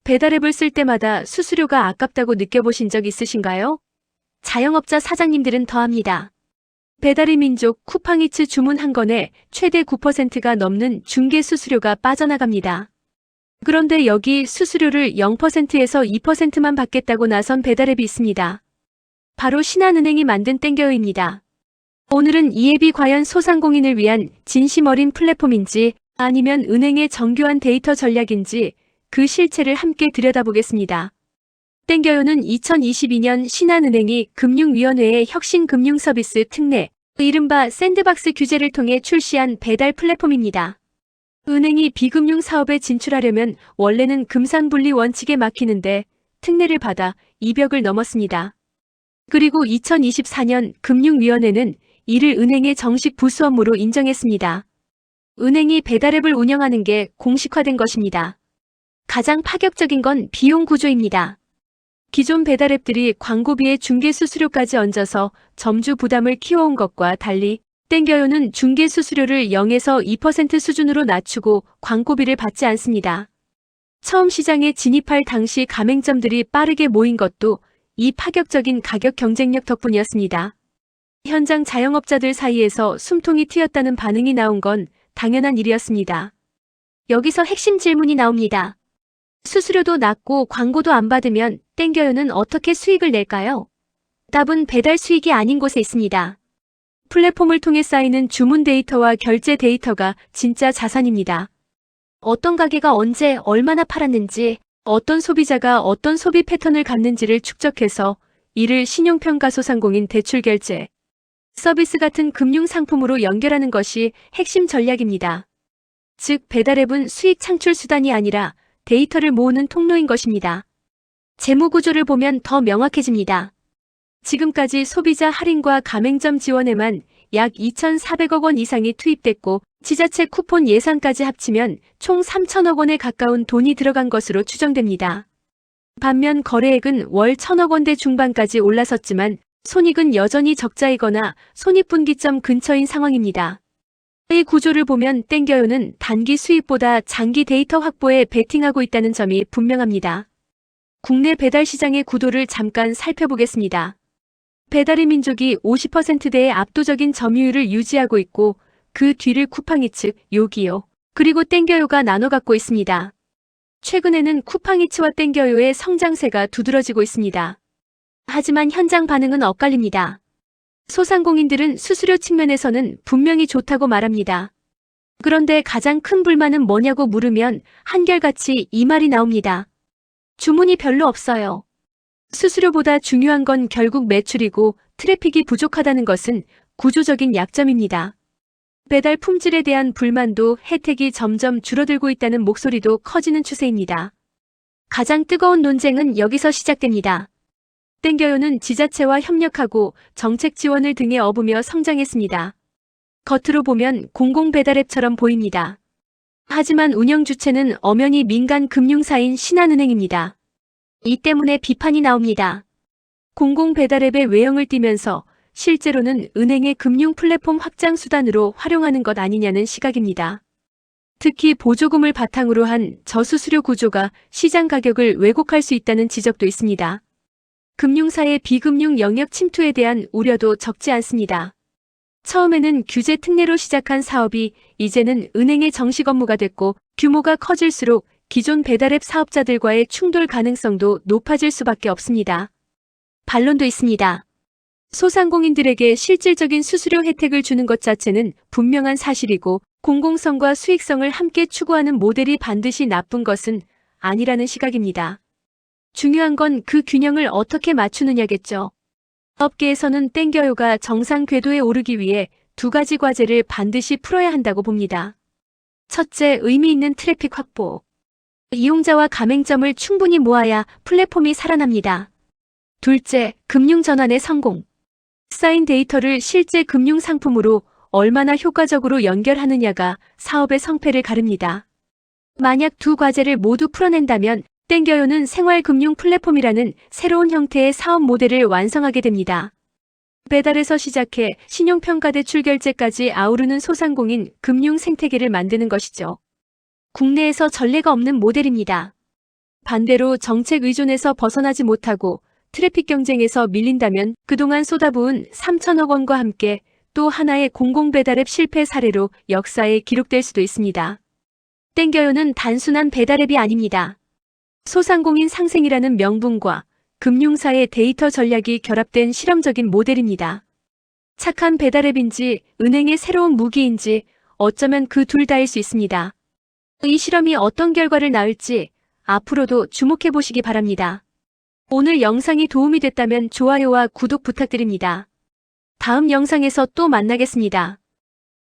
배달앱을 쓸 때마다 수수료가 아깝다고 느껴보신 적 있으신가요? 자영업자 사장님들은 더합니다. 배달의 민족 쿠팡이츠 주문 한 건에 최대 9%가 넘는 중개 수수료가 빠져나갑니다. 그런데 여기 수수료를 0%에서 2%만 받겠다고 나선 배달앱이 있습니다. 바로 신한은행이 만든 땡겨요입니다. 오늘은 이 앱이 과연 소상공인을 위한 진심 어린 플랫폼인지 아니면 은행의 정교한 데이터 전략인지 그 실체를 함께 들여다보겠습니다. 땡겨요는 2022년 신한은행이 금융위원회의 혁신금융서비스 특례, 이른바 샌드박스 규제를 통해 출시한 배달 플랫폼입니다. 은행이 비금융 사업에 진출하려면 원래는 금산분리 원칙에 막히는데 특례를 받아 이 벽을 넘었습니다. 그리고 2024년 금융위원회는 이를 은행의 정식 부수 업무로 인정했습니다. 은행이 배달앱을 운영하는 게 공식화된 것입니다. 가장 파격적인 건 비용 구조입니다. 기존 배달앱들이 광고비에 중개 수수료까지 얹어서 점주 부담을 키워온 것과 달리 땡겨요는 중개 수수료를 0에서 2% 수준으로 낮추고 광고비를 받지 않습니다. 처음 시장에 진입할 당시 가맹점들이 빠르게 모인 것도 이 파격적인 가격 경쟁력 덕분이었습니다. 현장 자영업자들 사이에서 숨통이 트였다는 반응이 나온 건 당연한 일이었습니다. 여기서 핵심 질문이 나옵니다. 수수료도 낮고 광고도 안 받으면 땡겨요는 어떻게 수익을 낼까요? 답은 배달 수익이 아닌 곳에 있습니다. 플랫폼을 통해 쌓이는 주문 데이터와 결제 데이터가 진짜 자산입니다. 어떤 가게가 언제 얼마나 팔았는지, 어떤 소비자가 어떤 소비 패턴을 갖는지를 축적해서 이를 신용평가 소상공인 대출결제, 서비스 같은 금융상품으로 연결하는 것이 핵심 전략입니다. 즉, 배달앱은 수익 창출 수단이 아니라 데이터를 모으는 통로인 것입니다. 재무 구조를 보면 더 명확해집니다. 지금까지 소비자 할인과 가맹점 지원에만 약 2,400억 원 이상이 투입됐고 지자체 쿠폰 예산까지 합치면 총 3천억 원에 가까운 돈이 들어간 것으로 추정됩니다. 반면 거래액은 월 1,000억 원대 중반까지 올라섰지만 손익은 여전히 적자이거나 손익분기점 근처인 상황입니다. 이 구조를 보면 땡겨요는 단기 수익보다 장기 데이터 확보에 베팅하고 있다는 점이 분명합니다. 국내 배달 시장의 구도를 잠깐 살펴보겠습니다. 배달의 민족이 50%대의 압도적인 점유율을 유지하고 있고 그 뒤를 쿠팡이츠, 요기요, 그리고 땡겨요가 나눠 갖고 있습니다. 최근에는 쿠팡이츠와 땡겨요의 성장세가 두드러지고 있습니다. 하지만 현장 반응은 엇갈립니다. 소상공인들은 수수료 측면에서는 분명히 좋다고 말합니다. 그런데 가장 큰 불만은 뭐냐고 물으면 한결같이 이 말이 나옵니다. 주문이 별로 없어요. 수수료보다 중요한 건 결국 매출이고 트래픽이 부족하다는 것은 구조적인 약점입니다. 배달 품질에 대한 불만도 혜택이 점점 줄어들고 있다는 목소리도 커지는 추세입니다. 가장 뜨거운 논쟁은 여기서 시작됩니다. 땡겨요는 지자체와 협력하고 정책 지원을 등에 업으며 성장했습니다. 겉으로 보면 공공배달앱처럼 보입니다. 하지만 운영 주체는 엄연히 민간 금융사인 신한은행입니다. 이 때문에 비판이 나옵니다. 공공배달앱의 외형을 띠면서 실제로는 은행의 금융 플랫폼 확장 수단으로 활용하는 것 아니냐는 시각입니다. 특히 보조금을 바탕으로 한 저수수료 구조가 시장 가격을 왜곡할 수 있다는 지적도 있습니다. 금융사의 비금융 영역 침투에 대한 우려도 적지 않습니다. 처음에는 규제 특례로 시작한 사업이 이제는 은행의 정식 업무가 됐고 규모가 커질수록 기존 배달앱 사업자들과의 충돌 가능성도 높아질 수밖에 없습니다. 반론도 있습니다. 소상공인들에게 실질적인 수수료 혜택을 주는 것 자체는 분명한 사실이고 공공성과 수익성을 함께 추구하는 모델이 반드시 나쁜 것은 아니라는 시각입니다. 중요한 건 그 균형을 어떻게 맞추느냐겠죠. 업계에서는 땡겨요가 정상 궤도에 오르기 위해 두 가지 과제를 반드시 풀어야 한다고 봅니다. 첫째, 의미 있는 트래픽 확보. 이용자와 가맹점을 충분히 모아야 플랫폼이 살아납니다. 둘째, 금융 전환의 성공. 쌓인 데이터를 실제 금융 상품으로 얼마나 효과적으로 연결하느냐가 사업의 성패를 가릅니다. 만약 두 과제를 모두 풀어낸다면 땡겨요는 생활금융 플랫폼이라는 새로운 형태의 사업 모델을 완성하게 됩니다. 배달에서 시작해 신용평가 대출 결제까지 아우르는 소상공인 금융 생태계를 만드는 것이죠. 국내에서 전례가 없는 모델입니다. 반대로 정책 의존에서 벗어나지 못하고 트래픽 경쟁에서 밀린다면 그동안 쏟아부은 3천억 원과 함께 또 하나의 공공배달앱 실패 사례로 역사에 기록될 수도 있습니다. 땡겨요는 단순한 배달앱이 아닙니다. 소상공인 상생이라는 명분과 금융사의 데이터 전략이 결합된 실험적인 모델입니다. 착한 배달앱인지 은행의 새로운 무기인지 어쩌면 그 둘 다일 수 있습니다. 이 실험이 어떤 결과를 낳을지 앞으로도 주목해 보시기 바랍니다. 오늘 영상이 도움이 됐다면 좋아요와 구독 부탁드립니다. 다음 영상에서 또 만나겠습니다.